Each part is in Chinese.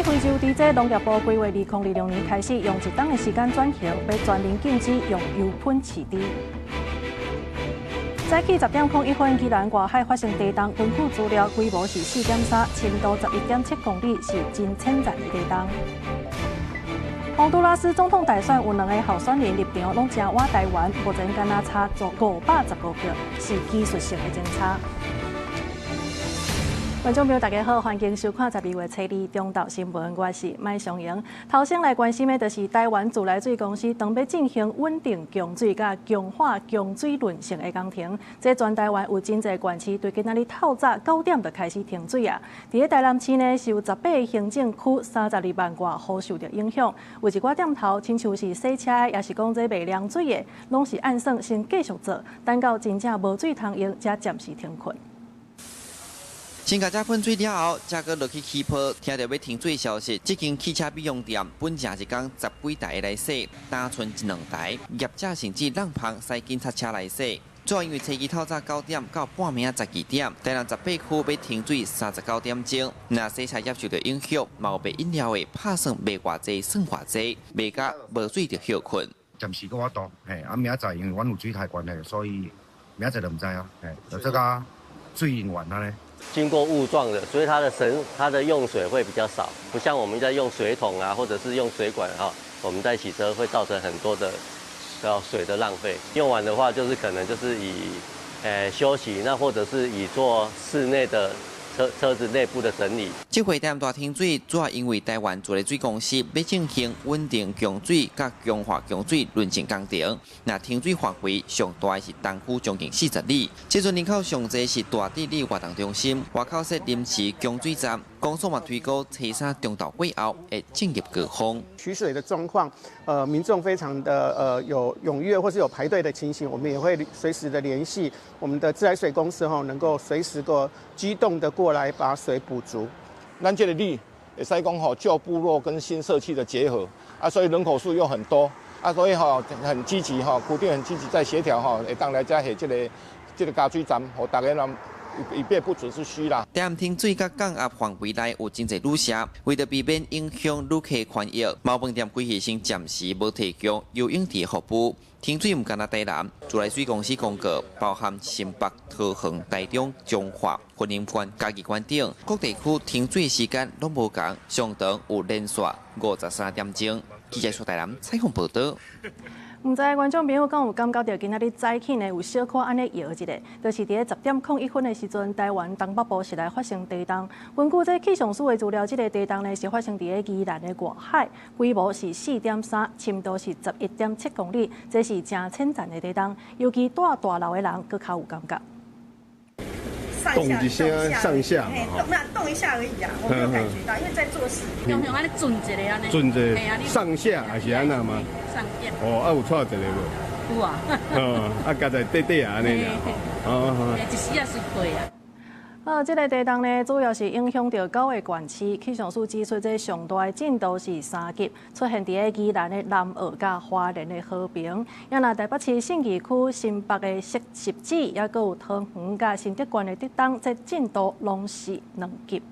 非洲伫这农业部规划2026年开始，用一档的时间转型，要全面禁止用油喷饲猪。早起10:01，宜兰外海发生地动，根据资料，规模是4.3，深度11.7公里，是真浅层的地动。洪都拉斯总统大选有2个候选人立场拢正我台湾，目前敢若差515票，是技术性的争差。观众朋友，大家好，欢迎收看12月7日中昼新闻，我是麦尚莹。头先来关心的，就是台湾自来水公司当要进行稳定供水甲强化供水论性的工程。这全台湾有真侪县市对今仔日透早9点就开始停水啊。伫咧台南市呢，是有18个行政区32万外户受到影响。有一寡店头，亲像是洗车的，也是讲这卖凉水的，拢是按算先继续做，等到真正无水通用，才暂时停困。先甲遮喷水了后，才搁落去起泡，听到要停水消息，这间汽车美容店本正一天10几台来洗，单剩1、2台，业者甚至让旁塞警察车来洗。主要因为星期透早9点到半暝12点，台南18区要停水39点钟，那洗车业受到影响，毛被饮料的拍算卖偌济算偌济，卖甲无水就休困。暂时搁我多，明仔载因为阮有水台关的，所以明仔载就唔知啊，就这个水用完了呢。经过雾状的，所以它的用水会比较少，不像我们在用水桶啊，或者是用水管啊，我们在洗车会造成很多的水的浪费。用完的话，就是可能就是以休息，那或者是以做室内的车子内部的整理。这回台南大停水，主要因为台湾自来水公司要进行稳定供水、甲强化供水论证工程。那停水范围上大的是东区将近40里，这阵人口上侪是大地理活动中心、外口设临时供水站。公所嘛推高车衫中岛过后会进入高峰。取水的状况，民众非常的有踊跃或是有排队的情形，我们也会随时的联系我们的自来水公司能够随时机动的过来把水补足。咱这个里会使讲旧部落跟新社区的结合啊，所以人口数又很多啊，所以很积极固定很积极在协调会当来遮下这个加水站，和大家以便不只是虚啦。台南停水甲降压范围内有真侪旅社，为着避免影响旅客权益，猫饭店规划先暂时无提供游泳池服务。停水唔干那台南，自来水公司公告，包含新北、桃园、台中、彰化、云林县、嘉义县等各地区停水时间拢无同，上长有连续53点钟。记者苏台南采访报道。唔知观众朋友敢有感觉到今仔日早起呢有小可安尼摇一个，就是伫咧10:01的时阵，台湾东北部是来发生地动。根据这气象署的资料，这个地动呢是发生伫咧宜兰的外海，规模是4.3，深度是11.7公里，这是真浅层的地动，尤其住大楼的人更较有感觉。动一下，上下嘛，动一下而已啊，我没有感觉到，因为在做事。用安尼转一个安尼，转一个上下还是安那吗？上下。哦，有错一个无？有啊。加在短短安尼啦。一时也是对啊。这个地动呢，主要是影响到9个县市。气象署指出，这上大的震度是3级，出现伫咧宜兰的南澳甲花莲的和平，也那台北市信义区新北的汐止，也阁有桃园甲新德县的竹东，这震度拢是2级。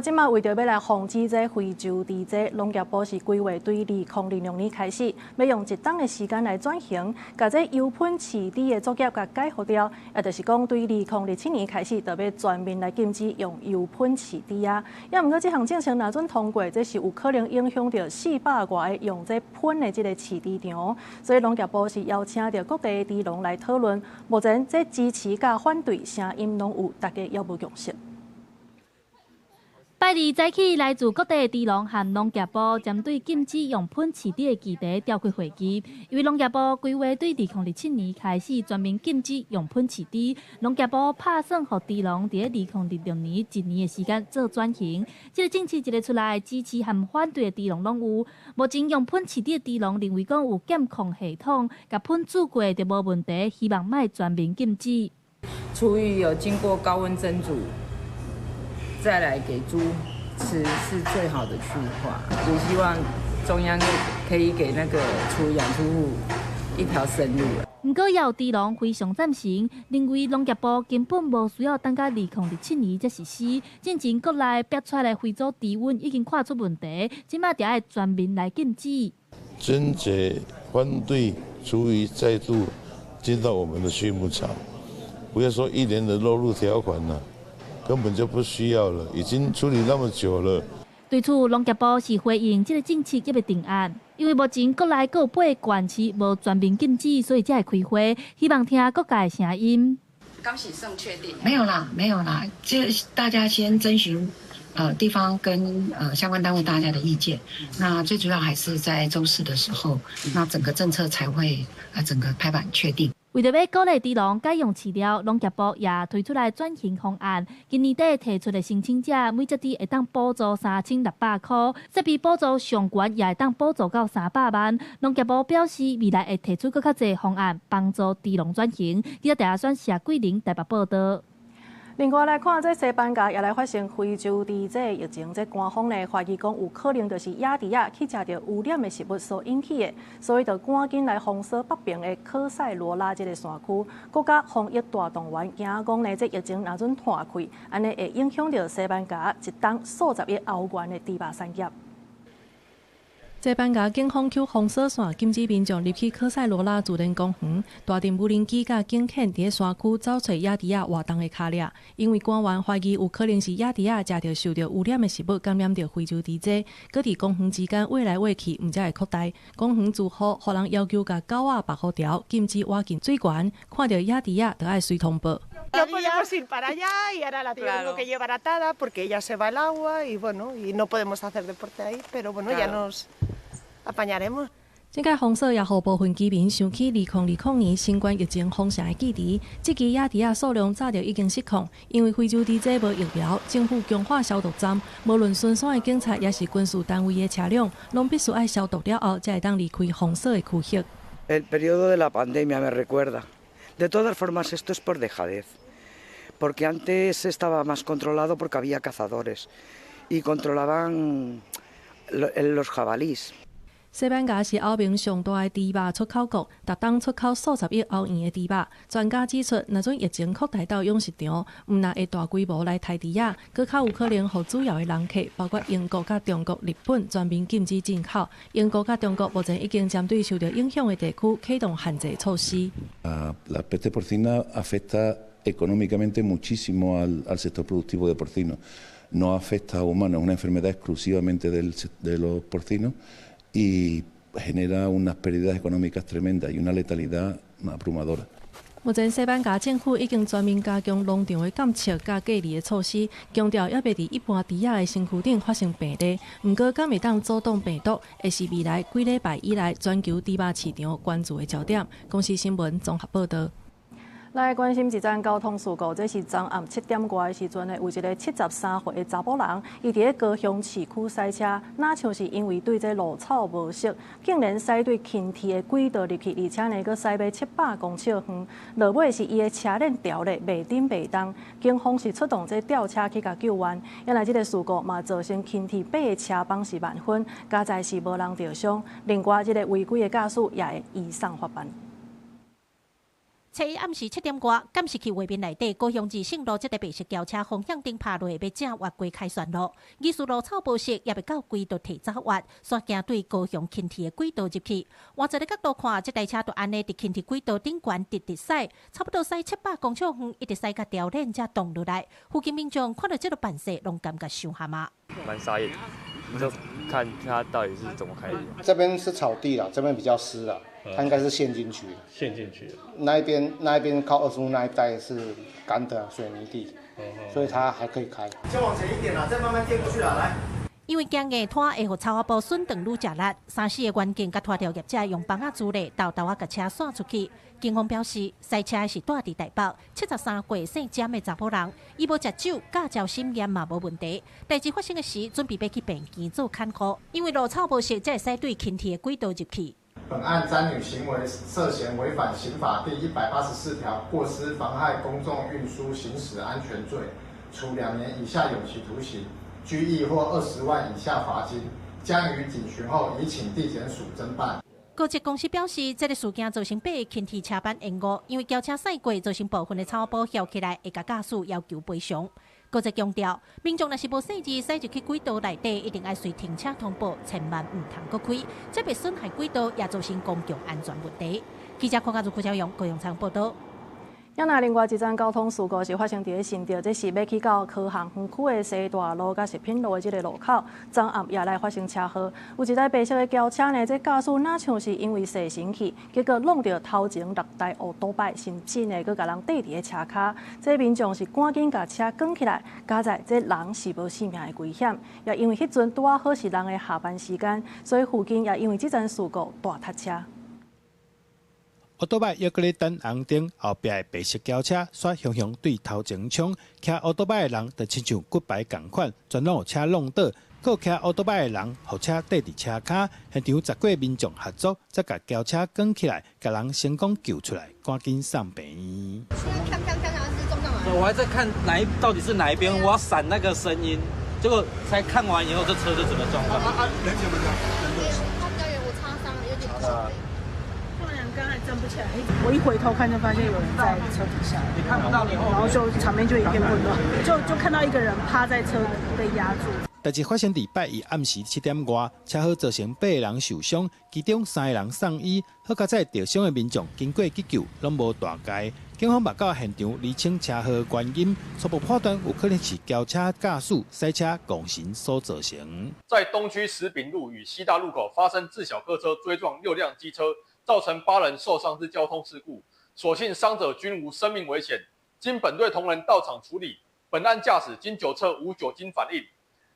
即马为着要来防止这非洲地震，农业部是规划对2026年开始，要用1档的时间来转型，把这油喷饲猪的作业甲改好掉，也就是讲对2027年开始，就要全面来禁止用油喷饲猪啊。也毋过这项政策若准通过，这是有可能影响到400外个用这喷的这个饲猪场，所以农业部是邀请到各地的猪农来讨论。目前这支持甲反对声音拢有，大家要无共识。拜二早起，来自各地的猪农和农业部针对禁止用喷饲猪的议题召开会议。因为农业部规划对2027年开始全面禁止用喷饲猪，农业部打算予猪农在2026年1年的时间做转型。这个政策一个出来，支持和反对的猪农拢有。目前用喷饲猪的猪农认为讲有监控系统，甲喷煮过就无问题，希望卖全面禁止。厨余有经过高温蒸煮。再来给猪吃是最好的去化，也希望中央可以给那个养猪户一条生路。不过也有猪农非常赞成，认为农业部根本无需要等到2007年才实施。进前国内逼出来的非洲猪瘟已经看出问题，即马就要全面来禁止。坚决反对厨余再度进到我们的畜牧场，不要说1年的漏入条款了，根本就不需要了，已经处理那么久了。对此，农业部是回应这个政策还未定案，因为目前国内各有8个县市无全面禁止，所以才会开会，希望听各界的声音。刚喜胜确定？没有啦，这大家先征询地方跟相关单位大家的意见。那最主要还是在周4的时候，那整个政策才会整个拍板确定。为着要鼓励猪农改用饲料，农业部也推出来转型方案。今年底提出的申请者，每只猪会当补助3600块，设备补助上悬也会当补助到300万。农业部表示，未来会提出更较侪方案，帮助猪农转型。记者台选谢桂玲台北报道。另外来看，西班牙也来发生非洲猪这疫情，这官方呢怀疑讲有可能就是亚迪亚去食到污染的食物所引起的，所以就赶紧来封锁北边的科塞罗拉这个山区。国家防疫大动员惊讲呢，这疫情若准扩开，安尼会影响到西班牙一档数十亿欧元的猪肉产业。西班牙警方去封锁线，禁止民众入去科塞罗拉自然公园。大阵无人机甲警犬伫山区找找亚迪亚活动的脚链，因为官员怀疑有可能是亚迪亚食到受到污染的食物，感染到非洲猪瘟。搁伫公园之间挖来挖去，毋才会扩大。公园住户互人要求甲狗仔绑好条，禁止挖进水源。看到亚迪亚，就爱随通报。No podemos ir para allá y ahora la tengo que llevar atada porque ella se va al agua y bueno, y no podemos hacer deporte ahí, pero bueno, ya nos apañaremos. 这届封锁也互部分居民想起2020年新冠疫情封城的记忆。这期亚迪亚数量早就已经失控，因为非洲猪瘟无疫苗，政府强化消毒站，无论巡山的警察也是军事单位的车辆，拢必须爱消毒了后，才会当离开封锁的区域。El periodo de la pandemia me recuerda. De todas formas, esto es por dejadez, porque antes estaba más controlado porque había cazadores y controlaban los jabalíes. 西班牙是欧盟上大的猪肉出口国，逐冬出口数十亿欧元的猪肉。专家指出，若准疫情扩大到养殖场，毋但会大规模来杀猪仔，更较有可能互主要的人客，包括英国、甲中国、日本，全面禁止进口。英国、甲中国目前已经针对受到影响的地区启动限制措施。La peste porcina afecta económicamente muchísimo al sector productivo de porcino. No afecta a humanos, es una enfermedad exclusivamente de los porcinos. Y genera unas pérdidas económicas tremendas y una letalidad abrumadora. 目前西班牙政府已经全面加强农场的监测甲隔离的措施，强调要别伫一般猪仔的身躯顶发生病例。不过，敢会当阻挡病毒，会是未来几礼拜以来全球猪肉市场关注的焦点。公司新闻综合报道。来关心一桩交通事故，这是昨暗7点外的时阵呢，有一个73岁的查甫人，伊伫咧高雄市区赛车，哪像是因为对这路草无熟，竟然驶对轻铁的轨道入去，而且呢，佫驶要700公尺远，落尾是伊的车链掉咧，袂顶袂动，警方是出动这吊车去甲救援。原来这个事故嘛造成轻铁8个车帮是万分，加在是无人受伤。另外，这个违规的驾驶也会移送法办。初一暗时7点外，监视器画面内底，高雄至圣路这个白色轿车方向灯拍落，要正越过开旋路，疑似路草无熟，也未到轨道提早越，煞行对高雄轻铁的轨道入去。换一个角度看，这台车就安尼伫轻铁轨道顶悬直直驶，差不多驶700公尺远，一直驶到吊链才动落来。附近民众看到这个办事，拢感觉伤蛤蟆。蛮傻眼，你就看他到底是怎么开的。这边是草地啦，这边比较湿啦。它应该是陷进去的，陷进去的。那一边靠25那一带是干的水泥地，所以它还可以开。先往前一点啦，再慢慢垫过去啦，来。因为惊硬拖会互草花布损长愈食力，3、4个员警甲拖吊业者用棒仔助力，豆豆甲车甩出去。警方表示，赛车是住伫台北73岁姓詹的查甫人，伊无食酒，驾照审验嘛无问题。代志发生的时，准备要去病院做看护，因为路草无熟，才会驶对轻铁的轨道入去。本案詹女行为涉嫌违反刑法第184条过失妨害公众运输行驶安全罪，处2年以下有期徒刑、拘役或20万以下罚金，将于警询后移请地检署侦办。高捷公司表示，这个事件造成8个轻体车班延误，因为轿车驶过造成部分的草包翘起来，会甲驾驶要求赔偿。高捷强调，民众若是无细致驶入去轨道内底，一定要随停车通报，千万唔通搁开，这会损害轨道，也造成公共安全问题。记者邝家如邱小勇、高永昌报道。另外一桩交通事故是发生伫新店，这是要去到科航园区的西大路甲食品路的这个路口，昨暗夜来发生车祸，有一台白色的轿车呢，这驾驶哪像是因为细心去，结果弄到头前6台乌多摆，甚至呢，佮甲人缀伫个车卡，这民众是赶紧甲车扛起来，加在这人是无性命的危险，也因为迄阵拄啊好是人的下班时间，所以附近也因为这件事故大塞车。乌多摆约过咧等红灯，后壁的白色轿车煞雄雄对头前冲，骑乌多摆的人就亲像骨牌共款，全拢有车弄倒。佮骑乌多摆的人，互车缀伫车卡，现场10几个民众合作，才甲轿车扛起来，甲人成功救出来，赶紧送病院。我还在看到底是哪一边，我要闪那个声音，结果才看完以后，这车就整个撞上。人怎么样？他比较有擦伤，有点不爽。刚才站不起来，我一回头看就发现有人在车底下，你看不到你后，然后就场面就一片混乱，就看到一个人趴在车被压住。代志发生伫拜一暗时7点外，车祸造成8个人受伤，其中3个人送医。好佳在受伤的民众经过急救，拢无大碍。警方嘛到现场厘清车祸原因，初步判断有可能是轿车驾驶塞车共行所造成。在东区石炳路与西大路口发生自小客车追撞6辆机车。造成8人受伤之交通事故，所幸伤者均无生命危险。经本队同仁到场处理，本案驾驶经酒测无酒精反应。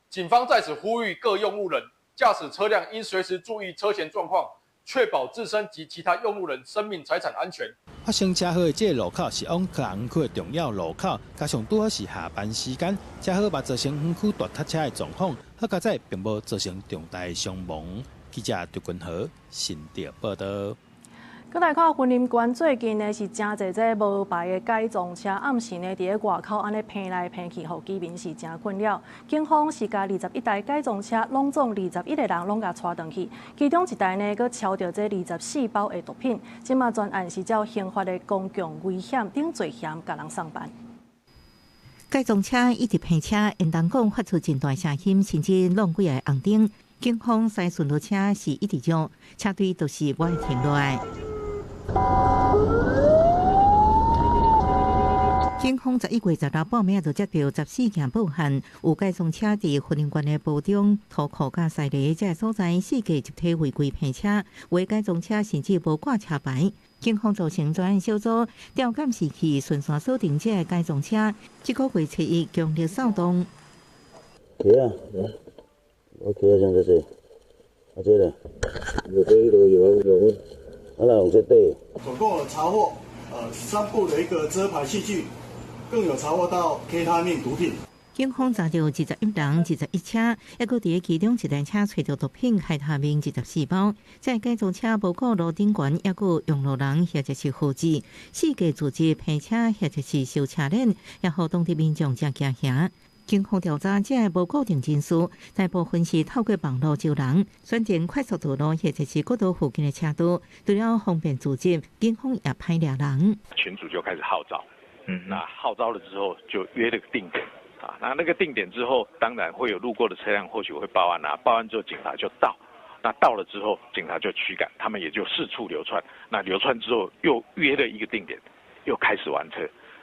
警方在此呼吁各用路人，驾驶车辆应随时注意车前状况，确保自身及其他用路人生命财产安全。发生车祸的这个路口是往科航区的重要路口，加上拄好是下班时间，车祸嘛造成园区大塞车的状况。好佳在并无造成重大的伤亡。记者杜君和新店报道。再来看云林县最近呢是真侪这无牌的改装车，暗时呢伫咧外口安尼偏来偏去，互居民是真困扰。警方是甲21台改装车拢总21个人拢甲带回去，其中一台呢，佮抄到这24包的毒品。即马专案是照刑法的公共危险等罪嫌甲人送办。改装车一直骗车，因当讲发出真大声音，甚至弄几个红灯。警方驶巡逻车是一直用，车队都是无停落来。警方11月16报名就接到14件报案，有改装车伫云林县的埔中、土库甲西里这所在4架集体违规骗车，有改装车甚至无挂车牌。警方组成专案小组，调监视器顺线锁定这改装车，这个月7日强烈扫动。OK， 像这些，这个，有这都有。总共有查获3部的一个遮牌器具，更有查获到 K 他命毒品。警方查到21人、21车，还佫伫其中一台车找到毒品K 他命14包。在改装车无顾路顶悬，还佫用路人或者是护士4架组织骗车或者是修车链，也互当地民众真惊吓。警方调查这无固定人数，大部分是透过网络招人，选择快速道路或者是国道附近的车道，除了方便组织，警方也派俩人。群组就开始号召，那号召了之后就约了个定点啊，那个定点之后，当然会有路过的车辆或许会报案啊，报案之后警察就到，那到了之后警察就驱赶，他们也就四处流窜，那流窜之后又约了一个定点，又开始玩车。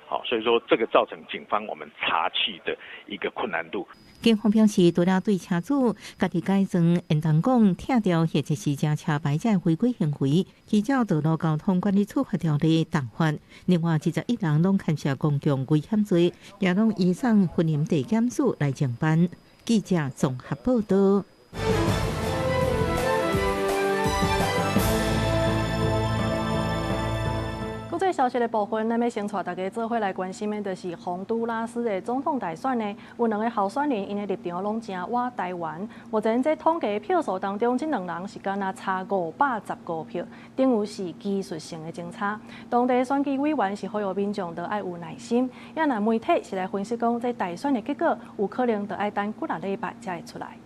好，所以说这个造成警方我们查缉的一个困难度。警方表示，除了对车主家己改装应当讲拆掉或者是将车牌在违规行为，依照道路交通管理处罚条例重罚。另外21人拢牵涉公共危险罪，也拢移送云林地检署来侦办。记者综合报道。国际消息的部分，咱要先带大家做伙来关心的，就是洪都拉斯的总统大选呢，有2个候选人，因的立场拢正倚台湾。目前在统计票数当中，这2人是敢若差515票，等于是技术性的争差。当地选举委员是呼吁民众都爱有耐心，也若媒体是来分析讲，这大选的结果有可能就要等几个礼拜才会出来。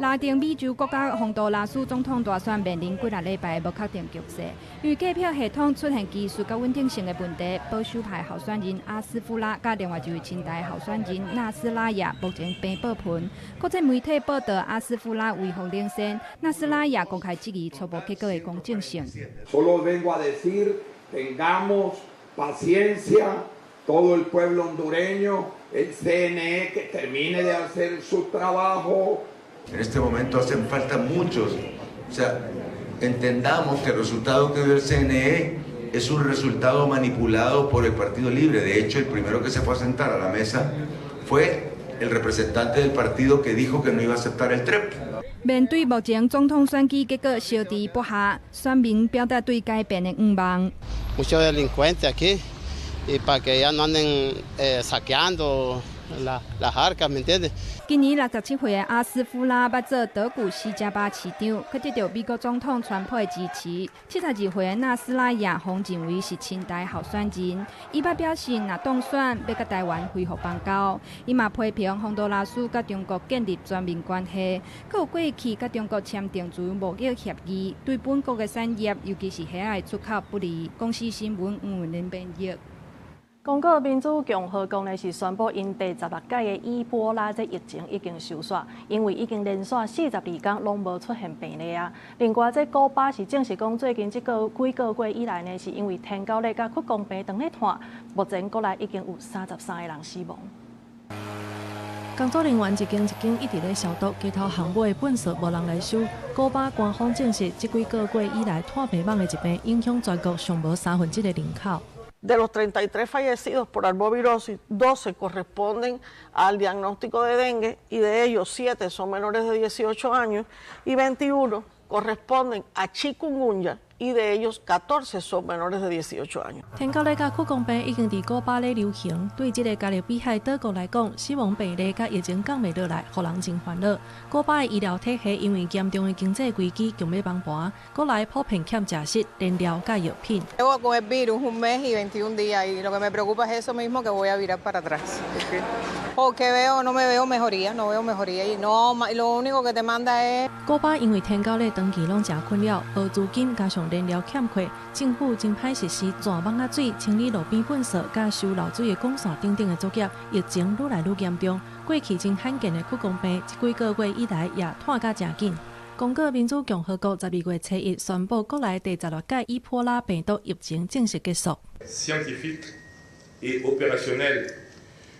拉丁美洲国家洪都拉斯总统大选面临几个礼拜无确定局势，因为计票系统出现技术甲稳定性的问题，保守派候选人阿斯夫拉甲另外一位亲台候选人纳斯拉亚目前平保盘。国际媒体报道阿斯夫拉微风领先，纳斯拉亚公开质疑初步结果的公正性。Solo vengo a decir, tengamos paciencia, todo el pueblo hondureño, el CNE que termine de hacer su trabajo. En este momento hacen falta muchos. O sea, entendamos que el resultado que dio el CNE es un resultado manipulado por el Partido Libre. De hecho, el primero que se fue a sentar a la mesa fue el representante del partido que dijo que no iba a aceptar el TREP. 面对目前总统选举结果烧地不下，选民表达对改变的愿望。Muchos delincuentes aquí y para que ya no anden saqueando las arcas, ¿me entiendes? 今年67岁的阿斯夫拉捌做德古西加巴市长，却得到美国总统川普的支持。72岁的纳斯拉亚封认为是亲台候选人，伊捌表示若当选要甲台湾恢复邦交。伊嘛批评洪都拉斯甲中国建立全面关系，佮有过去甲中国签订自由贸易协议，对本国的产业，尤其是虾的出口不利。公司新闻黄文玲编译。刚果民主共和国呢是宣布，因第16届的伊波拉这疫情已经收煞，因为已经连续42天拢无出现病例啊。另外，这古巴是证实讲，最近几个月以来呢，是因为天狗类甲屈公病长咧拖，目前国内已经有33个人死亡。工作人员一间一直咧消毒，街头巷尾的粪扫无人来收。古巴官方证实，这几个月以来拖皮蠓的疾病影响全国上无1/3的人口。De los 33 fallecidos por arbovirosis, 12 corresponden al diagnóstico de dengue y de ellos 7 son menores de 18 años y 21 corresponden a chikungunya y de ellos 14 son menores de 18 años. 天狗类甲屈公病已经伫古巴咧流行，对这个加勒比海岛国来讲，死亡病例甲疫情降袂落来，互人真烦恼。古巴的医疗体系因为严重的经济危机，强要崩盘，国内普遍欠食食、燃料甲药品。Llevo con el virus un mes y 21 días y lo que me preocupa es eso mismo que voy a virar para atrás. Porque no me veo mejoría y no, lo único que te manda es。古巴因为天狗类长期拢真困扰，无资金加上燃料欠缺，政府真歹实施全网仔水、清理路边粪扫、甲收漏水的管线等等的作业，疫情愈来愈严重。过去真罕见的屈公病，这几个月以来也拖甲真紧。刚果民主共和国12月7日宣布，国内第16届伊波拉病毒疫情正式结束。Scientifique et opérationnel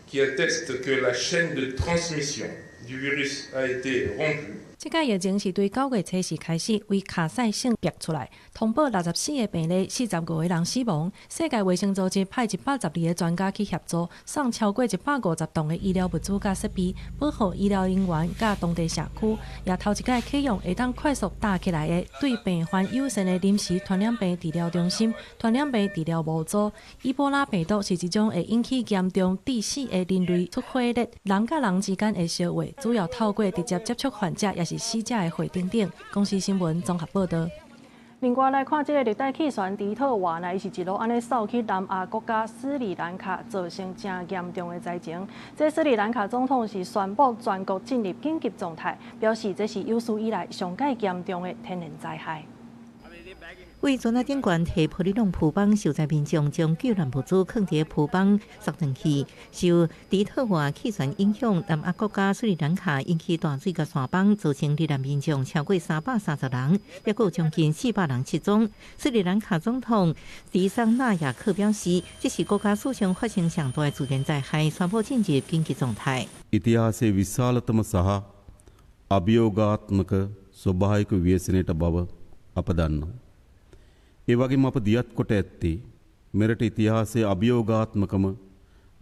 qui atteste que la chaîne de transmission du virus a été rompue。这届疫情是对9月7日开始为卡塞省逼出来，通报64个病例，45个人死亡。世界卫生组织派112个专家去协助，送超过150吨的医疗物资甲设备，保护医疗人员甲当地社区。也头一届启用会当快速搭起来的对病患友善的临时传染病治疗中心、传染病治疗模组。伊波拉病毒是一种会引起严重致死的人类出血热，人甲人之间的相会，主要透过直接接触患者也是死者的血等等。公司新闻综合报道。另外来看，这个热带气旋迪特瓦呢，伊是一路安尼扫去南亚国家斯里兰卡，造成真严重的灾情。这斯里兰卡总统是宣布全国进入紧急状态，表示这是有史以来上界严重的天然灾害。为全台顶悬提普里龙铺邦受灾民众将救援物资放伫铺邦送进去。受迪特瓦气旋影响，南亚国家斯里兰卡引起大水甲山崩，造成罹难民众超过330人，也有将近400人失踪。斯里兰卡总统迪桑纳亚克表示，这是国家史上发生上大的自然灾害，宣布进入紧急状态。ఇతిహాసే విశాలతమ సహా අභියෝගාත්මක ස්වභාවික ව්‍යසනයට බව අප දන්නවා. ඒ වගේම අප දියත් කොට ඇත්තේ මෙරට ඉතිහාසයේ අභියෝගාත්මකම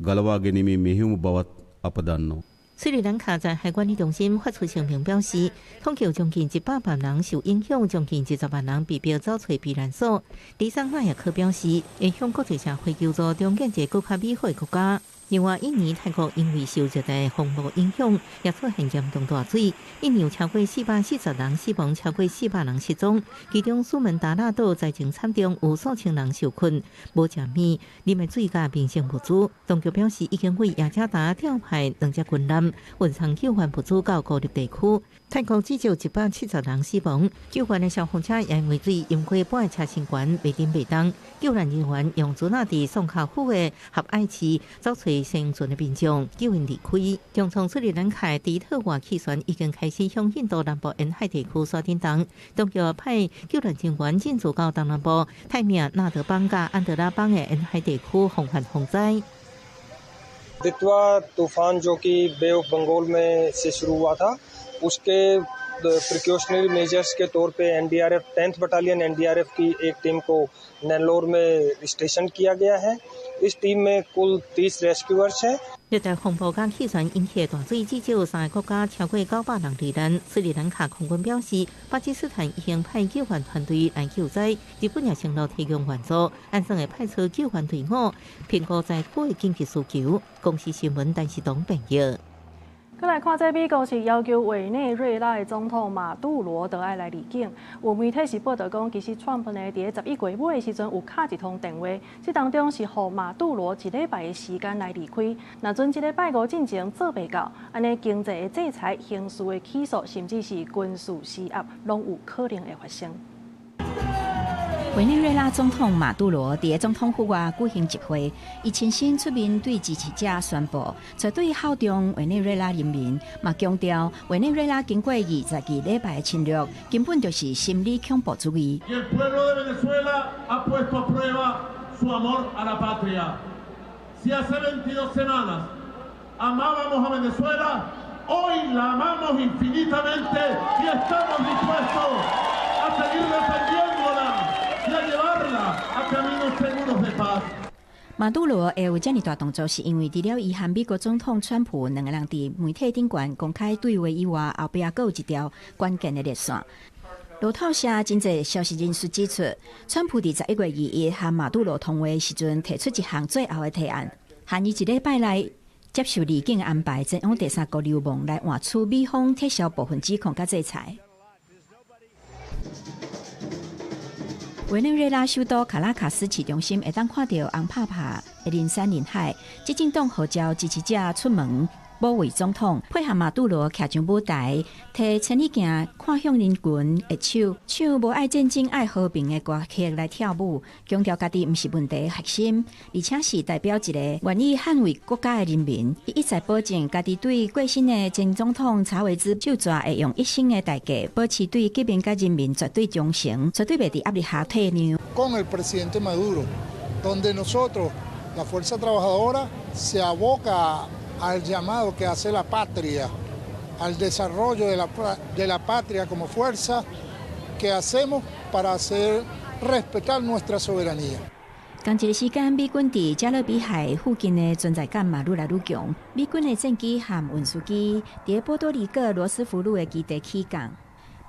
ගලවා ගැනීමේ මෙහෙයුම බවත් අප දන්නවා. 斯里兰卡在海管理中心发出声明表示，统计有将近100万人受影响，将近20万人被迫走找避难所。迪桑纳亚克表示，会向国际社会求助中建一个更加美好的国家。另外，印尼、泰国因为受热带风暴影响，也出现严重大水。印尼有超过440人死亡，超过400人失踪。其中，苏门答腊岛灾情惨重，有数千人受困，无食面、啉的水甲民生物资。当局表示，已经为雅加达调派2只军舰，运送救援物资到孤立地区。泰国至少170人死亡，救援的消防车也因为水淹过半个车身管，袂顶袂当。救援人员用船仔伫宋卡府的合爱市找找生存的民众，救援离开。中从斯里兰卡的迪特瓦汽船已经开始向印度南部沿海地区刷电动，当局派救援人员进驻到东南部泰米尔纳德邦甲安德拉邦的沿海地区防范洪灾。दितवा तूफान जो कि बे ऑफ बंगाल में से शुरू हुआ था उसके प्रिकॉशनरी मेजर्स के तौर पे एनडीआरएफ 10th बटालियन एनडीआरएफ की एक टीम को नेल्लोर में स्टेशन किया गया है। इस टीम में कुल 30 रेस्क्यूअर्स हैं।热带风暴甲气旋引起的大水，至少3个国家超过900人罹难。斯里兰卡空军表示，巴基斯坦已经派救援团队来救灾，日本也承诺提供援助，安省会派出救援队伍，评估灾区的紧急需求。公司新闻陈时东报道。再来看，这美国是要求委内瑞拉的总统马杜罗都要来离境。有媒体是报道讲，其实川普呢伫11月尾的时阵有敲一通电话，这当中是予马杜罗1礼拜的时间来离开。若阵1礼拜5进前做袂到，安尼经济的制裁、刑事的起诉，甚至是军事施压，拢有可能会发生。委内瑞拉总统马杜罗伫总统府外举行集会，伊亲身出面对支持者宣布，绝对效忠委内瑞拉人民，嘛强调委内瑞拉经过22礼拜的侵略，根本就是心理恐怖主义。马杜罗会有这么大动作，是因为除了伊和美国总统川普两个人伫媒体顶悬公开对话以外，后壁还有一条关键的热线。路透社真侪消息人士指出，川普伫11月2日和马杜罗通话时阵，提出一项最后的提案，限伊1礼拜内接受离境安排，前往第三国流亡，来换取美方撤销部分指控甲制裁。委内瑞拉首都卡拉卡斯市中心会当看到红拍拍的人山人海，执政党号召支持者出门保卫总统，配合马杜罗徛上舞台，摕千里镜看向人群的手，唱无爱战争爱和平的歌曲来跳舞，强调家己毋是问题的核心，而且是代表一个愿意捍卫国家的人民。伊一再保证家己对过身的前总统查韦兹就职会用一生的代价，保持对革命甲人民绝对忠诚，绝对袂伫压力下退让。Con el presidente Maduro, donde nosotros, la fuerza trabajadora, se aboca al llamado que hace la patria, al desarrollo de la patria como fuerza que hacemos para hacer respetar nuestra soberanía. 同一个时间，美军伫加勒比海附近的存在感嘛愈来愈强。美军的战机和运输机伫波多黎各罗斯福路的基地起降。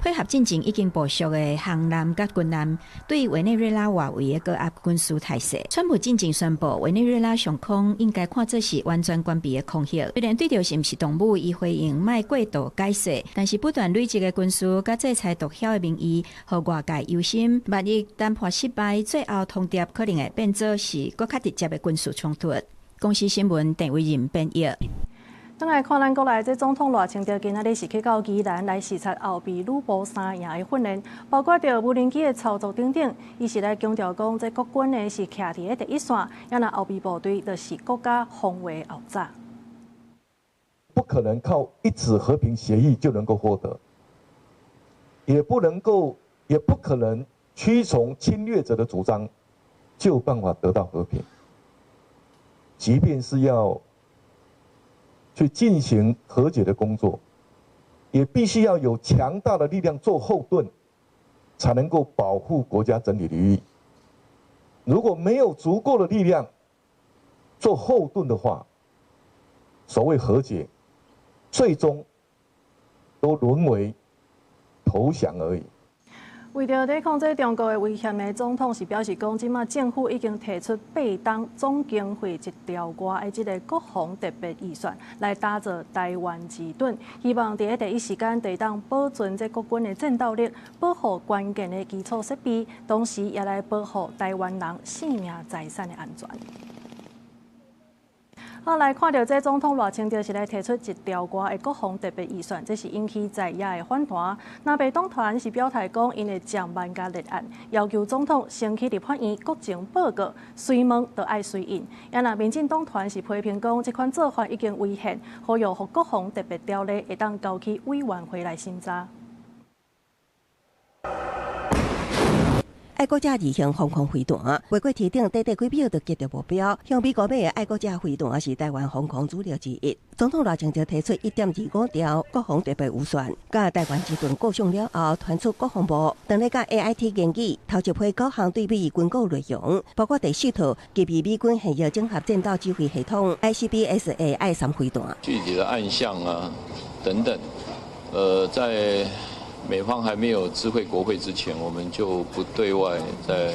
配合进前已经部署的航艦甲军艦，对委内瑞拉外围的高压军事态势，川普进前宣布，委内瑞拉上空应该看作是完全关闭的空袭。虽然对着是毋是动武，伊回应卖过度解释，但是不断累积的军事甲制裁毒枭的名义，互外界忧心，万一谈判失败，最后通牒可能会变作是更较直接的军事冲突。公司新闻郑伟仁编译。转来看咱国内这总统赖清德今仔日是去到宜兰来视察后备女步3营的训练，包括着无人机的操作等等。伊是来强调讲，这国军呢是徛伫第一线，也那后备部队就是国家防卫后罩。不可能靠一纸和平协议就能够获得，也不可能屈从侵略者的主张就有办法得到和平。即便是要去进行和解的工作，也必须要有强大的力量做后盾，才能够保护国家整体利益。如果没有足够的力量做后盾的话，所谓和解，最终都沦为投降而已。为着抵抗这中国的威胁呢，总统是表示讲，即马政府已经提出8档总经费1兆外的这个国防特别预算，来打造台湾之盾，希望伫第一时间会当保存这国军的战斗力，保护关键的基础设备，同时也来保护台湾人性命财产的安全。好，来看到这总统赖清德是来提出一条歌的国防特别预算，这是引起在野的反弹。南北党团是表态讲，因会将万家立案，要求总统先去立法院国情报告，随问就爱随应。也那民进党团是批评讲，这款做法已经违宪，呼吁和国防特别条例会当交去委员会来审查。爱国者二向防空飞弹，外国提顶短短几秒就击着目标，向美国买的爱国者飞弹是台湾防空主力之一。总统赖清德提出1.25条国防特别预算，甲台湾一顿过上了后，传出国防部当日甲 AIT 研议，头一批各项对美军购内容，包括第4套基于美军现役整合战斗指挥系统 ICBS 的爱3飞弹。具体的案项啊等等，在美方还没有知会国会之前，我们就不对外再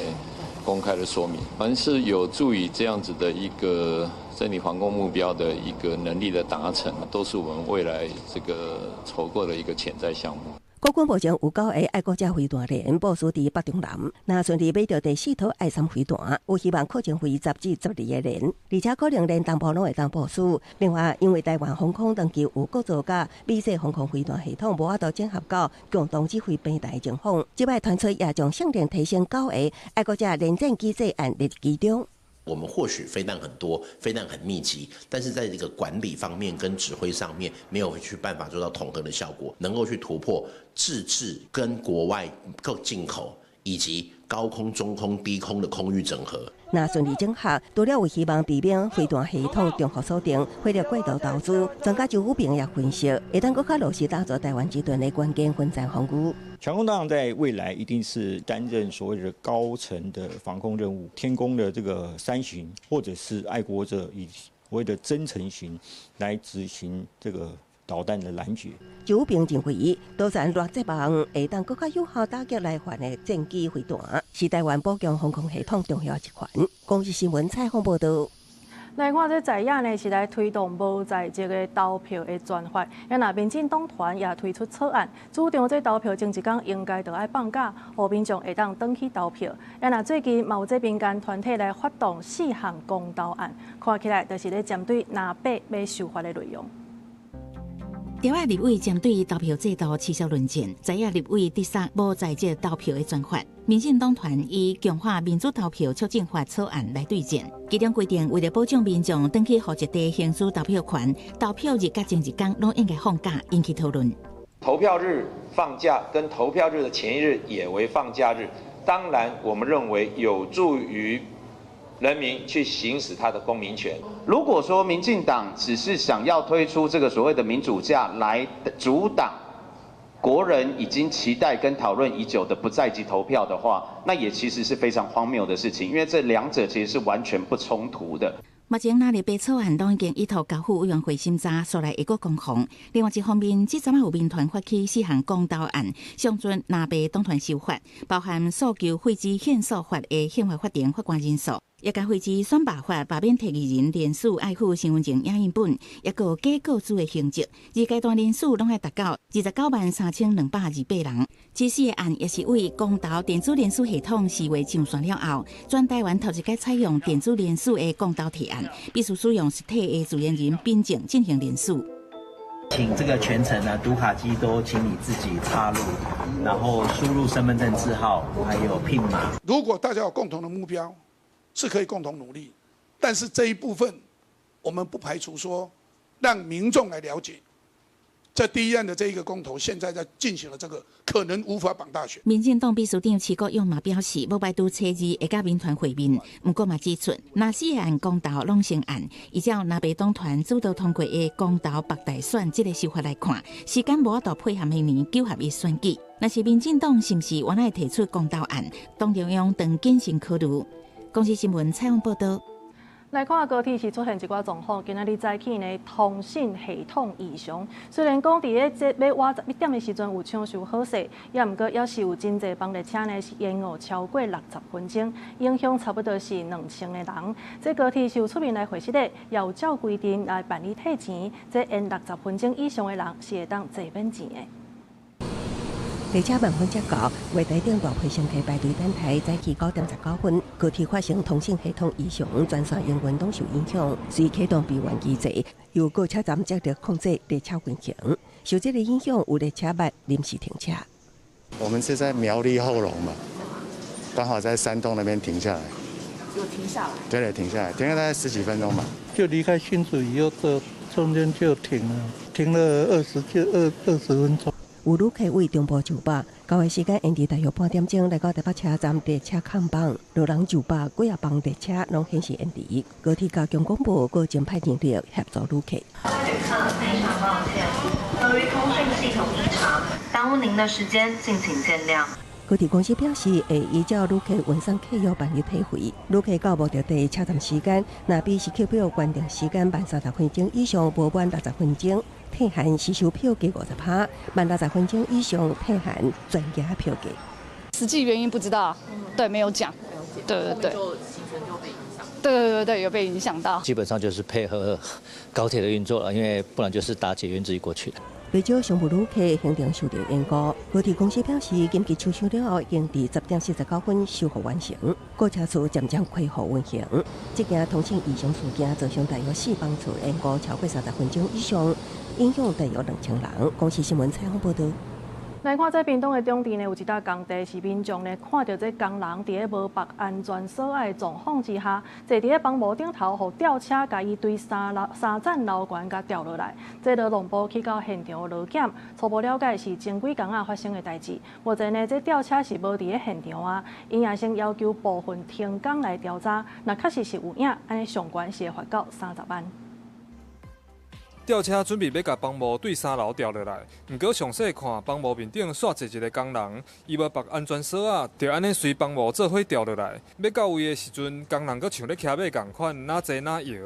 公开的说明。凡是有助于这样子的一个整体防空目标的一个能力的达成，都是我们未来这个筹构的一个潜在项目。国军目前有9个爱国者飞弹连部署伫北中南，若顺利买到第4套爱3飞弹，有希望可能会10至12个连，而且可能连东部拢会当部署。另外，因为台湾防空长期有构造甲美式防空飞弹系统无法度整合到共同指挥平台的情况，即摆传出也将性能提升9个爱国者联战机制案列其中。我们或许飞弹很多，飞弹很密集，但是在这个管理方面跟指挥上面没有去办法做到统合的效果，能够去突破自制跟国外各进口以及高空、中空、低空的空域整合。若顺利整合，除了有希望避免飞弹系统中核锁定，或者过度投资，专家周武平也分析，会当更加落实打造台湾集团的关键分战防御。强攻当然在未来一定是担任所谓的高层的防空任务，天宫的这个3型，或者是爱国者以所谓的增程型来执行这个导弹的拦截。周平认为，多产热这帮会当更加有效打击来犯的战机飞弹，是台湾保强防空系统重要一环。公视新闻采访报道。来看这在野呢是来推动无在籍的投票的专法，也那民进党团也推出草案，主张这投票前一天应该就要放假，让民众会当登去投票。也那最近嘛有这民间团体来发动4项公投案，看起来就是咧针对南北要修法的内容。台湾立委针对投票制度持续论战，在野立委提出无在籍投票的专法。民进党团以强化民主投票促进法草案来对战，其中规定为了保障民众登记户籍地行使投票权，投票日甲前一天拢应该放假，引起讨论。投票日放假跟投票日的前一日也为放假日，当然我们认为有助于人民去行使他的公民权。如果说民进党只是想要推出这个所谓的民主假来阻挡国人已经期待跟讨论已久的不在籍投票的话，那也其实是非常荒谬的事情，因为这两者其实是完全不冲突的。目前那里白草案都已经依托交付委员会审查，所来一个公行。另外一方面，这阵有民团发起4项公投案，上准南北党团修法，包含诉求废止宪诉法的宪法法定法官人数，也甲废止选罢法罢免提议人联署爱护身份证影印本，也有假告知的刑责。而阶段人数拢要达到293228人。这4个案也是为公投电子联署系统视为上线了后，全台湾头一届采用电子联署的公投提案。必须使用实体的自然人凭证进行联署。请这个全程呢，读卡机都请你自己插入，然后输入身份证字号，还有PIN码。如果大家有共同的目标，是可以共同努力，但是这一部分我们不排除说让民众来了解。这第一案的这一个公投，现在在进行了这个，可能无法绑大选。民进党秘书长齐国勇嘛表示，无排除初二会甲民团会面，不过嘛指出，那4个案公投拢成案，依照南北党团主导通过的公投北大选这个手法来看，时间无法度配合明年9合1选举。那是民进党是不是原来提出公投案，党中央当谨慎考虑。公视新闻采访报道。来看高铁是出现一寡状况，今仔日早起呢通讯系统异常。虽然讲伫咧这要晚11点的时阵有抢修好势，也毋过也是有真侪班列车呢是延误超过60分钟，影响差不多是2000个人。这高铁是有出面来回释的，也有照规定来办理退钱，这延60分钟以上的人是会当坐免钱的。列车慢分接高，月台顶大批乘客排队等待，早起9:19分，高铁发生通信系统异常，全线营运都受影响，随启动闭环机制，由各车站接着控制列车运行。受这个影响，有列车要临时停车。我们是在苗栗后龙嘛，刚好在山东那边停下来。有停下来？对，停下来，停了大概10几分钟吧。就离开新竹以后，这中间就停了20分钟。有旅客为中部就罢，到的时间延迟大约半点钟，来到台北车站列车抗棒，路人就罢，几啊班列车拢显示延迟。高铁交通广播各正派人力协助旅客。旅客非常抱歉，由于通讯系统异常，耽误您的时间，敬请见谅。高铁公司表示，会依照旅客运送契约办理退费。旅客到目的地车站时间，若比时刻表原定时间慢30分钟以上，无满60分钟，退函实收票价50%；满60分钟以上，退函转押票价。实际原因不知道，对，没有讲。对。就行程就被影响。对，有被影响到。基本上就是配合高铁的运作了，因为不然就是搭捷运自己过去的。不少商务旅客行程受到延误，高铁公司表示，紧急抽修了后，已经伫10:49分修复完成，各车次渐渐恢复运行。这件通信异常事件造成大约4班次延误超过30分钟以上，影响大约2000人。公司新闻采访报道。来看，在屏东的中地呢，有一搭工地是民众呢看到这工人伫咧无绑安全锁的状况之下，坐伫咧帮无顶头，互吊车甲伊对三层楼悬甲掉落来。这劳动部去到现场落检，初步了解是前几工仔发生的代志。目前呢，这吊车是无伫咧现场啊，因也先要求部分停工来调查。若确实是有影，安尼上悬是会罚到30万。吊车准备要甲帮务对3楼掉落来，不过详细看，帮务面顶煞坐一个工人，伊无绑安全锁啊，就安尼随帮务做伙掉落来。要到位的时阵，工人阁像咧骑马共款，哪坐哪摇，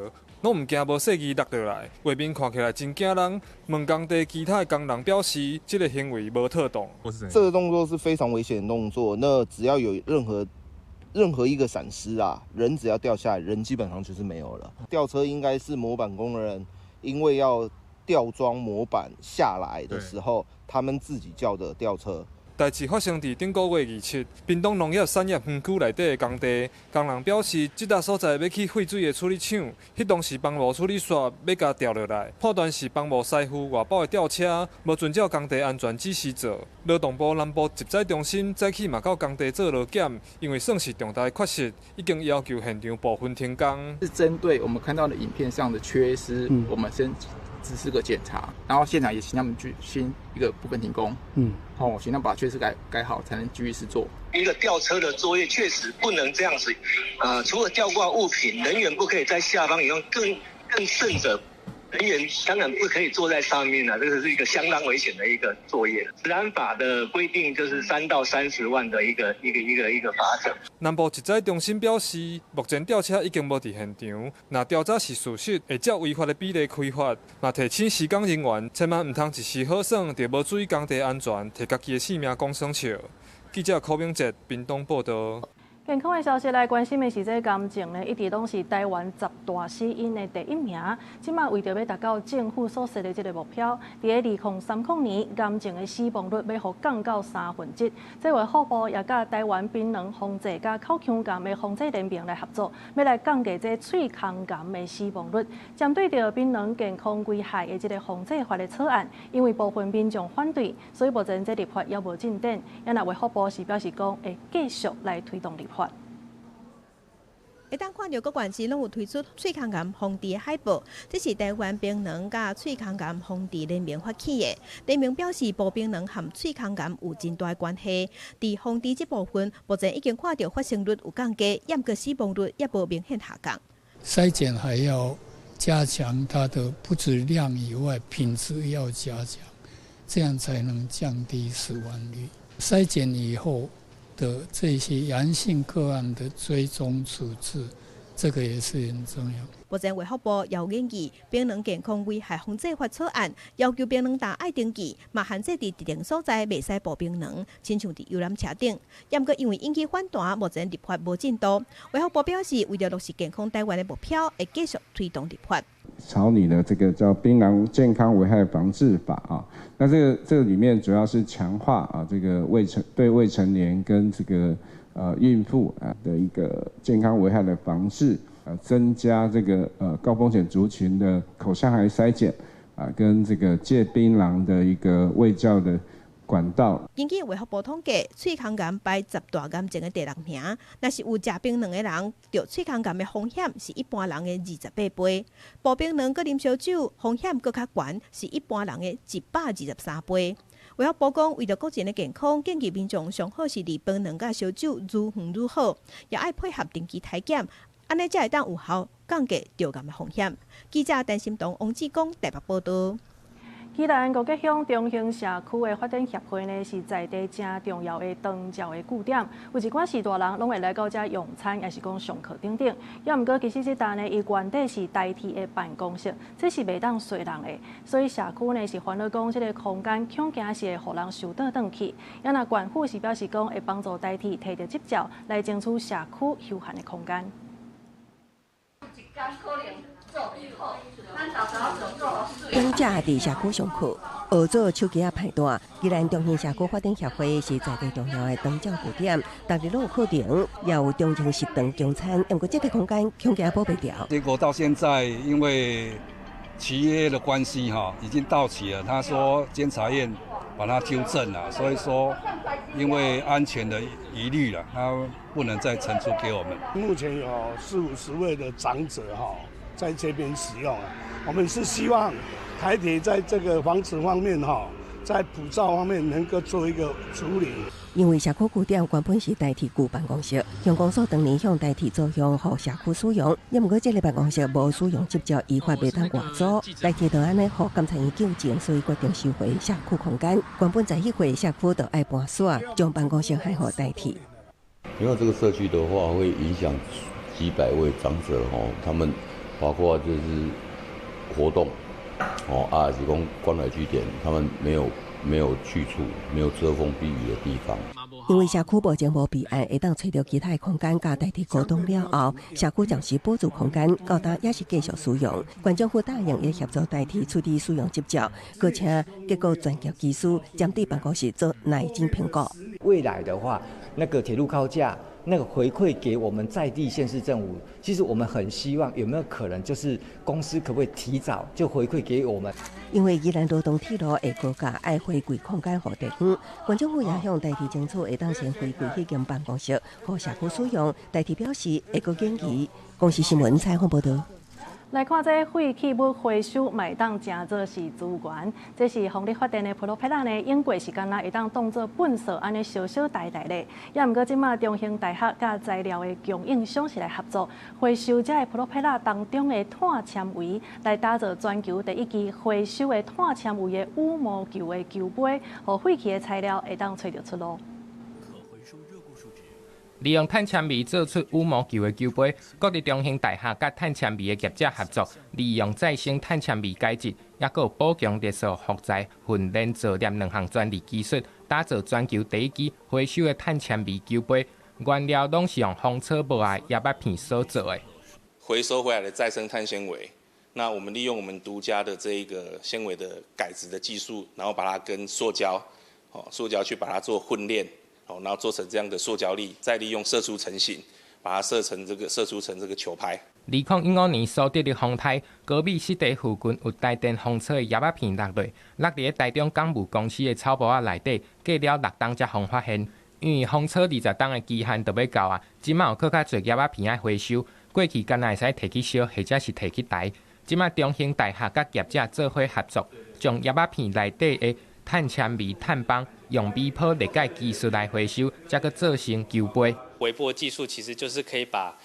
拢毋惊无细机落落来。画面看起来真惊人。问工地其他的工人表示，这个行为无妥当。这个动作是非常危险的动作，那只要有任何一个闪失啊，人只要掉下来，人基本上就是没有了。吊车应该是模板工人。因为要吊装模板下来的时候，他们自己叫的吊车。代志发生伫顶个月27，屏东农业产业园区内底的工地，工人表示，这搭所在要去废水的处理厂，迄当时帮务处理线要甲掉落来，判断是帮务师傅外包的吊车无遵照工地安全指示做。劳动部南部集载中心早起嘛到工地做劳检，因为算是重大缺失，已经要求现场部分停工。是针对我们看到的影片上的缺失，我们先只是个检查，然后现场也请他们去先一个部分停工，请他们把缺失改好，才能继续施作。一个吊车的作业确实不能这样子，除了吊挂物品，人员不可以在下方，以后更甚者。人员当然不可以坐在上面了，这个是一个相当危险的一个作业。治安法的规定就是3到30万的一个罚则。南部集载中心表示，目前吊车已经无伫现场，若调查是事实，会照违法的比例开罚。嘛提醒施工人员，千万唔通一时好耍，就无注意工地安全，摕家己的性命讲耍笑。记者柯明哲，屏东报道。健康的消息来关心的是，这癌症呢一直拢是台湾10大死因的第1名。即马为着要达到政府所设的这个目标，伫咧2030年，癌症的死亡率要降到1/3。这位福部也甲台湾槟榔防治甲口腔癌的防治联盟来合作，要来降低这喙腔癌的死亡率。针对着槟榔健康危害的这个防治法的草案，因为部分民众反对，所以目前这立法也无进展。也那位福部是表示讲，会继续来推动立法。会当看到各县市拢有推出喙腔癌防治的海报，这是台湾槟榔甲喙腔癌防治联盟发起的。联盟表示，布槟榔和喙腔癌有真大关系。伫防治这部分，目前已经看到发生率有降低，不过死亡率也无明显下降。筛检还要加强它的不止量以外，品质要加强，这样才能降低死亡率。筛检以后的这些阳性个案的追踪处置，这个也是很重要。目前卫福部要研议冰卵健康危害防治法草案，要求冰卵打爱登记，嘛限制伫特定所在袂使播冰卵，亲像伫游览车顶。也毋过因为引起反弹，目前立法无进度。卫福部表示，为了落实健康台湾的目标，会继续推动立法。草拟的这个叫《槟榔健康危害防治法》啊，那这个里面主要是强化啊这个对未成年跟这个孕妇啊的一个健康危害的防治，增加这个高风险族群的口腔癌筛检啊，跟这个戒槟榔的一个卫教的管道。根据卫福部统计，喙腔癌排10大癌症的第6名。若是有食槟榔的人，得喙腔癌的风险是一般人的28倍；播槟榔佮啉烧酒，风险更较悬，是一般人的123倍。卫福部讲，为了国人的健康，建议民众上好是离槟榔佮烧酒愈远愈好，也爱配合定期体检，安尼才会当有效降低着癌的风险。记者陈心彤、王志光台北报道。宜兰五吉乡中兴社区的发展协会呢，是在地正重要的长照的据点，有一寡时大人拢会来到这用餐，也是讲上课等等。也毋过，其实这搭呢，伊原底是代替的办公室，这是袂当随人的，所以社区呢是烦恼讲，这个空间恐惊是会互人收倒转去。也那县府是表示讲，会帮助代替摕到执照来争取社区休闲的空间。当家伫社区上课，学做手机派单。宜兰中兴社区发展协会是在地重要的长照据点，逐日拢有课程，也有中正食堂供餐。不过这个空间恐惊保不掉。结果到现在，因为契约的关系已经到期了。他说监察院把它纠正了，所以说因为安全的疑虑了，他不能再承租给我们。目前有40-50位的长者在这边使用啊，我们是希望台铁在这个房子方面在普照方面能够做一个处理。因为社区据点原本是代替旧办公室，乡公所当年向代替租用予社区使用，也毋过这个办公室无使用执照，依法袂当外租。代替就安尼予监察院纠正，所以决定收回社区空间。原本在迄会社区就爱搬锁，将办公室还予代替。因为这个社区的话，会影响几百位长者他们。包括就是活动，还是讲关怀据点，他们没有去处，没有遮风避雨的地方。因为社区目前无备案，会当找到其他空间加代替沟通了后，社区暂时补助空间，到当也是继续使用。县政府答应也协助代替处理使用执照，搁请结构专业技师针对办公室做耐震评估。未来的话，那个铁路高架。那个回馈给我们在地县市政府，其实我们很希望有没有可能，就是公司可不可以提早就回馈给我们？因为宜兰罗东铁路的高架爱回归空间给地方，县政府也向代替争取会当先回归迄间办公室，给社区使用。代替表示会个建议。公司新闻采访报道。来看这废弃物回收，卖当正做是资源。这是风力发电的普罗佩拉呢，用过时间啦，会当当做粪扫安尼小小台咧。也毋过即马中兴大学甲材料的供应商是来合作，回收这普罗佩拉当中的碳纤维，来打造全球第一支回收的碳纤维的羽毛球的球杯，和废弃的材料会当找到出路。利用碳纤维做出羽毛球的球杯，各地中兴大学甲碳纤维的业者合作，利用再生碳纤维介质，也有保强烈素复材混炼造炼2项专利技术，打造全球第一支回收的碳纤维球杯。原料拢是用风车无害叶麦片所做的。回收回来的再生碳纤维，那我们利用我们独家的这一个纤维的改质的技术，然后把它跟塑胶去把它做混炼。然后做成这样的塑胶粒，再利用射出成型，把它射出成这个球拍。2015年所得的风台，高美湿地附近有台电风车的叶仔片落伫台中港务公司的草包仔内底，过了6档才互发现。因为风车20档的期限就要到啊，即马有更较侪叶仔片爱回收，过去敢若会使摕去烧，或者是摕去台。即马中兴大学甲业者做伙合作，将叶仔片内底的碳纤维、碳棒用微波热解技术来回收，再个做成球杯。微波技术其实就是可以把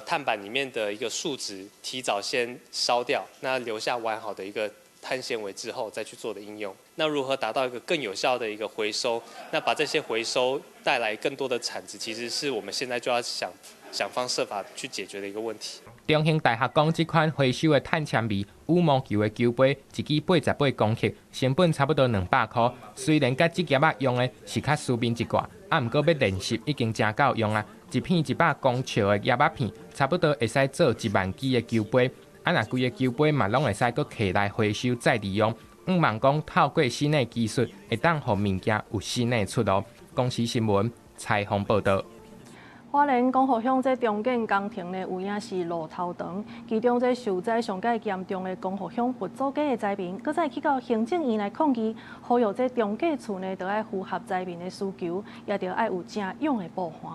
碳板里面的一个树脂提早先烧掉，那留下完好的一个碳纤维之后再去做的应用。那如何达到一个更有效的一个回收？那把这些回收带来更多的产值，其实是我们现在就要想想方设法去解决的一个问题。中兴大学讲，这款回收的碳纤维羽毛球的球杯，一支88公克，成本差不多200块。虽然甲职业仔用的是较私密一寡，毋过要练习已经真够用啊！一片100公尺的叶仔片，差不多会使做1万支的球杯。若规个球杯嘛，拢会使搁摕来回收再利用。望讲透过新的技术，会当互物件有新的出路。公司新闻采访报道。花莲光复乡这重建工程呢，有影是路头长，其中这受灾上界严重的光复乡佛祖街的灾民，搁再去到行政院来抗议，呼吁这中介处呢，着爱符合灾民的需求，也着爱有正勇的保环。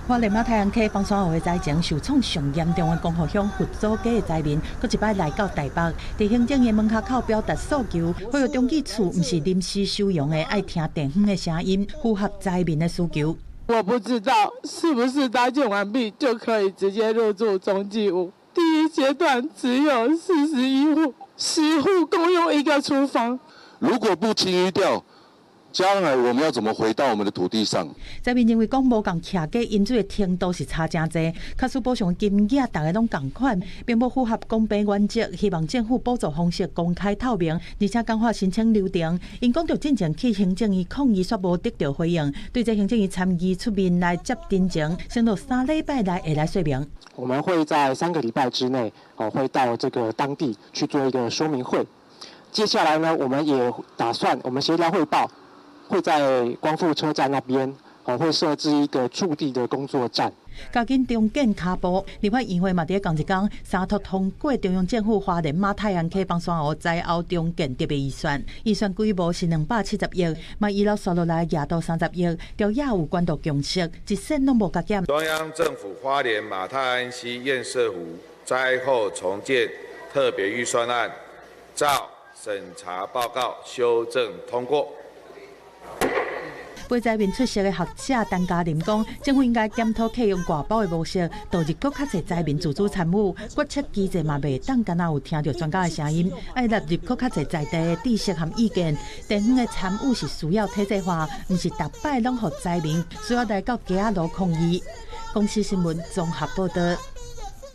花莲马太阳溪帮山湖的灾情受创上严重的光复乡佛祖街的灾民，搁一摆来到台北，伫行政院门口口表达诉求，呼吁中介处毋是临时收容的，爱听地方的声音，符合灾民的需求。我不知道是不是搭建完毕就可以直接入住中继屋。第一阶段只有41户，10户共用一个厨房。如果不清淤掉，将来我们要怎么回到我们的土地上？灾民认为讲无共徛过饮水的程度是差真济，卡数补偿金额大家拢共款，并无符合公平原则，希望政府补助方式公开透明，而且简化申请流程。因讲着进前去行政院抗议，却无得到回应，对这行政院参议出面来接真情，承诺3礼拜内会来说明。我们会在3个礼拜之内，会到这个当地去做一个说明会。接下来呢，我们也打算我们协调汇报。会在光复车站那边，会设置一个驻地的工作站。加紧重建脚步，立法院会嘛伫同一天三读通过中央政府花莲马太阳溪帮山湖灾后重建特别预算，预算规模是270亿，嘛遗留刷落来廿到30亿，调也有关渡共识，一仙拢无加减。中央政府花莲马太安溪堰塞湖灾后重建特别预算案，照审查报告修正通过。陪灾民出席的学者陈嘉玲讲，政府应该检讨启用外包的模式，导入更较侪灾民自主参与，决策机制嘛袂当干那有听到专家的声音，要纳入更较侪在地的知识和意见。地方的参与是需要体制化，毋是逐摆拢互灾民需要来到街仔路抗议。公司新闻综合报道。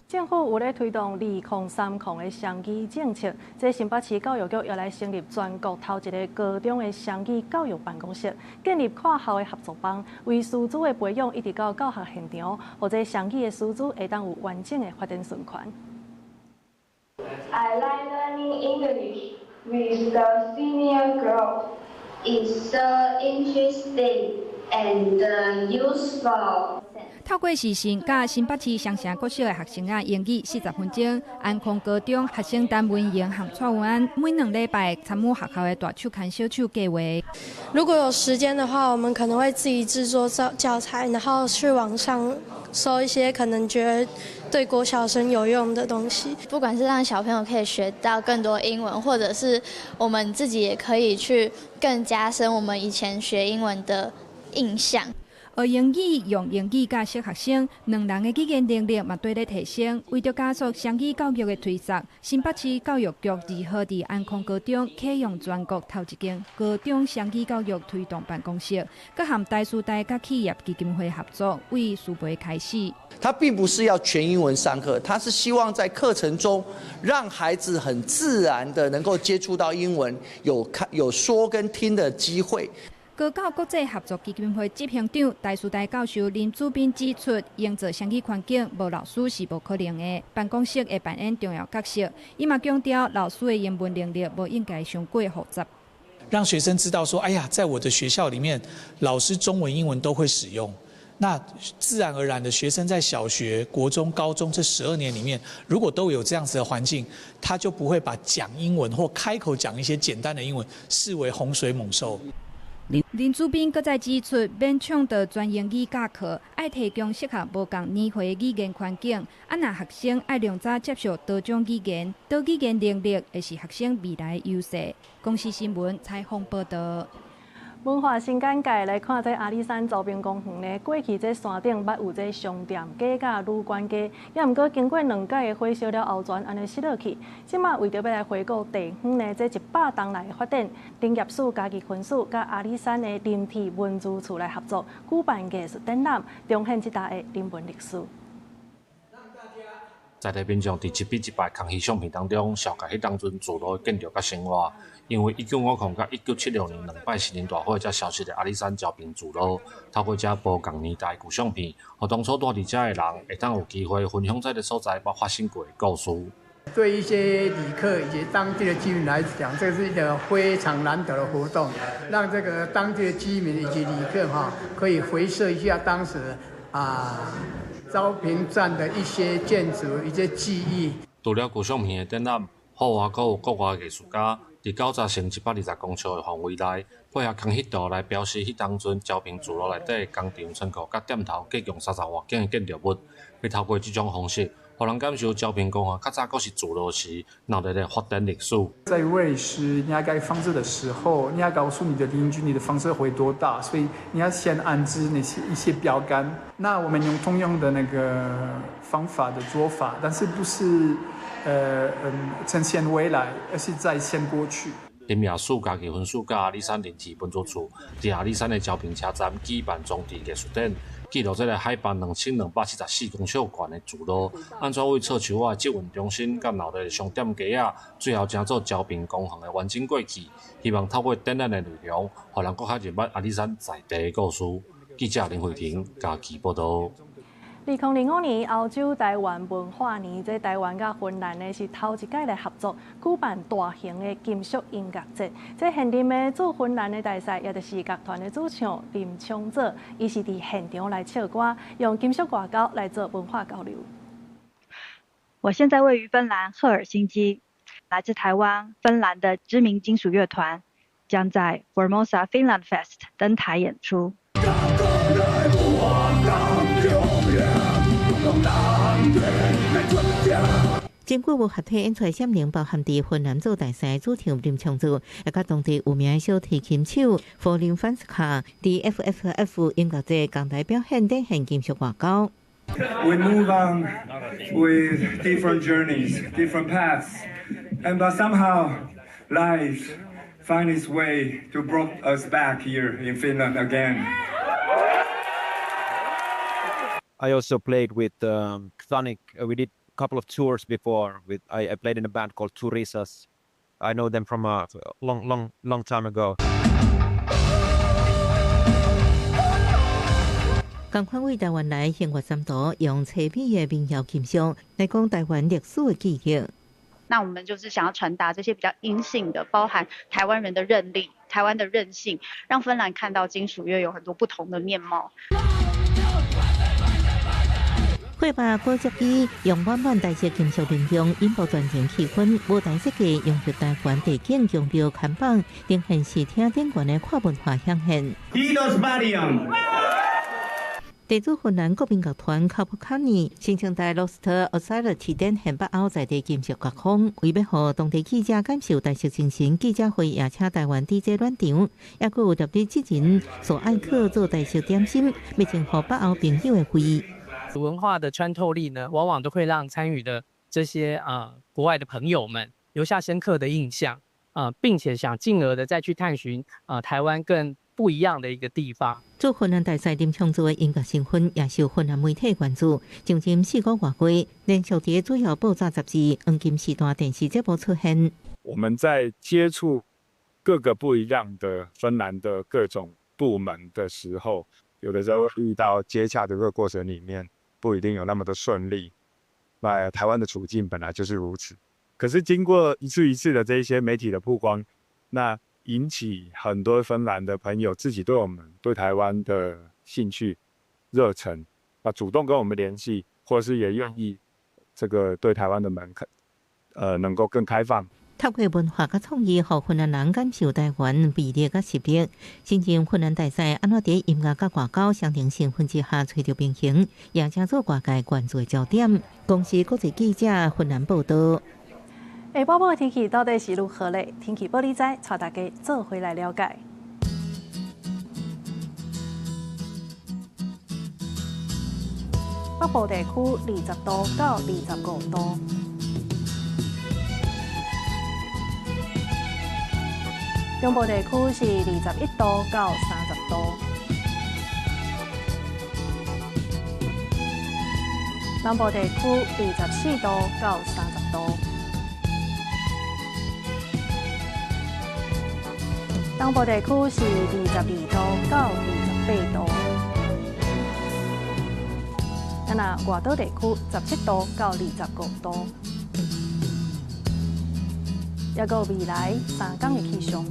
政府有咧推动2030的双语政策，这新北市教育局要来成立全国头一个高中的双语教育办公室，建立跨校的合作班，为师资的培养一直到教学现场，或者双语的师资会当有完整的发展循环。I like learning English with the senior girl. It's so interesting and useful. 透过视讯，甲新北市双城国小的学生啊英语40分钟，安康高中学生陈文莹和蔡文安每2礼拜参与学校的大手牵小手计划。如果有时间的话，我们可能会自己制作教材，然后去网上搜一些可能觉得对国小生有用的东西。不管是让小朋友可以学到更多英文，或者是我们自己也可以去更加深我们以前学英文的印象。学英语用英语教识学生，2人的语言能力嘛对咧提升。为着加速双语教育的推展，新北市教育局2号伫安康高中启用全国头一间高中双语教育推动办公室，佮和台师大甲企业基金会合作，为师培开始。它并不是要全英文上课，它是希望在课程中让孩子很自然的能够接触到英文，有说跟听的机会。高教国际合作基金会执行长台师大教授林祖斌指出，营造双语环境，无老师是无可能的。办公室会扮演重要角色。伊嘛强调，老师的英文能力无应该伤过复杂。让学生知道说，哎呀，在我的学校里面，老师中文、英文都会使用。那自然而然的，学生在小学、国中、高中这12年里面，如果都有这样子的环境，他就不会把讲英文或开口讲一些简单的英文视为洪水猛兽。林主编搁再指出，免抢到全英语教课，爱提供适合无共年岁的语言环境。若学生爱量早接受多种语言，多语言能力会是学生未来的优势。公司新闻采访报道。文化新简介来看，这阿里山招兵公园呢，过去这山顶捌有这商店街甲旅馆街，也毋过经过2届的火烧了后，全安尼失落去。即马为着要来回顾地方呢，这100栋来的发展，林业署、家己群署甲阿里山的林体文资处来合作，举办艺术展览，重现即代的人文历史。在地民众伫一笔一摆空虚相片当中，小解迄当阵自路的建筑甲生活。因为1950甲1976年2摆森林大火才消失的阿里山招兵自路，透过这无共年代旧相片，互当初住伫遮的人会当有机会分享这个所在发生过的故事。对一些旅客以及当地的居民来讲，这是一个非常难得的活动，让这个当地的居民以及旅客可以回溯一下当时招兵站的一些建筑、一些记忆。除了旧相片的展览，户外阁有国外艺术家伫90乘120公尺的范围内，配合空翕图来表示迄当阵招兵自路内底工厂、仓库甲店头各用30外景的建筑物，要透过这种方式，互人感受招兵公园较早阁是自路时闹热的发展历史。在喂食你要盖房子的时候，你要告诉你的邻居你的房子会多大，所以你要先安置一些标杆。那我们用同样的那个方法的做法，但是不是呈现未来，而是在现过去。林业署家己分署甲阿里山林体文资处伫阿里山的招兵车站举办装置艺术展，记录这个海拔2274公尺悬的自路，安怎为臭树仔集运中心甲闹热的商店街仔，最后成做招兵公园的完整过去。希望透过展览的内容，互人更较认捌阿里山在地的故事。记者林慧婷家己报道。2005年欧洲台湾文化年，这台湾甲芬兰呢是头一届来合作举办大型的金属音乐节。这现任的驻芬兰的大使，也就是乐团的主唱林昌泽，伊是伫现场来唱歌，用金属歌谣来做文化交流。我现在位于芬兰赫尔辛基，来自台湾、芬兰的知名金属乐团将在 Formosa Finland Fest 登台演出。经过无合体演出闪灵，包含伫芬兰做大使主唱林昌泽，也甲当地有名的小提琴手弗林范斯卡，伫 FFF 音乐节共同表现展现金属乐高。We move on with different journeys, different paths, but somehow life finds its way to bring us back here in Finland again. I also played with Chthonic. We did a couple of tours before. I played in a band called Turisas. I know them from a long time ago. 同款为台湾来生活三岛，用车皮的民谣琴声来讲台湾历史的记忆。那我们就是想要传达这些比较阴性的，包含台湾人的韧力、台湾的韧性，让芬兰看到金属乐有很多不同的面貌。会把古乐器用满满大色金属音响，引爆全场气氛。舞台设计用着台湾地景强调看板，呈现视听电源的跨文化响现。地主芬兰国民乐团卡普卡尼新生代 Lost Oscillatory 起展现北欧在地金属乐风，为要让当地记者感受大色精神，记者会也请台湾 DJ 暖场，也佫有特地职人所爱客做大色点心，要征服北欧朋友的会。文化的穿透力呢，往往都会让参与的这些国外的朋友们留下深刻的印象并且想进而的再去探寻台湾更不一样的一个地方。驻芬兰大使林昌泽的音乐身份也受芬兰媒体关注，将近4个月过，连续伫主要报章杂志、黄金时段电视节目出现。我们在接触各个不一样的芬兰的各种部门的时候，有的时候遇到接洽的这个过程里面，不一定有那么的顺利。那台湾的处境本来就是如此，可是经过一次一次的这一些媒体的曝光，那引起很多芬兰的朋友自己对我们对台湾的兴趣、热忱，主动跟我们联系，或是也愿意这个对台湾的门能够更开放。透过文化甲创意，让芬兰人感受台湾魅力甲实力。新任芬兰大使安怎伫音乐甲外交相庭成分之下找到平衡，也成做外界关注的焦点。公司国际记者芬兰报道。下晡的天气到底是如何呢？天气报你知，带大家做回来了解。北部地区20度到25度。中部地区是21度到30度。南部地区24度到30度。东部地区是22度到28度。外岛地区17度到25度。也有未来3天的气象。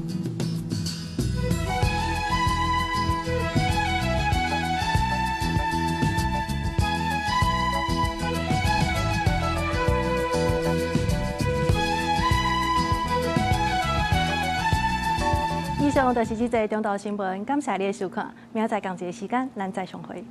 以上就是这则中岛新闻，感谢你的收看，明仔载同一个时间，咱再相会。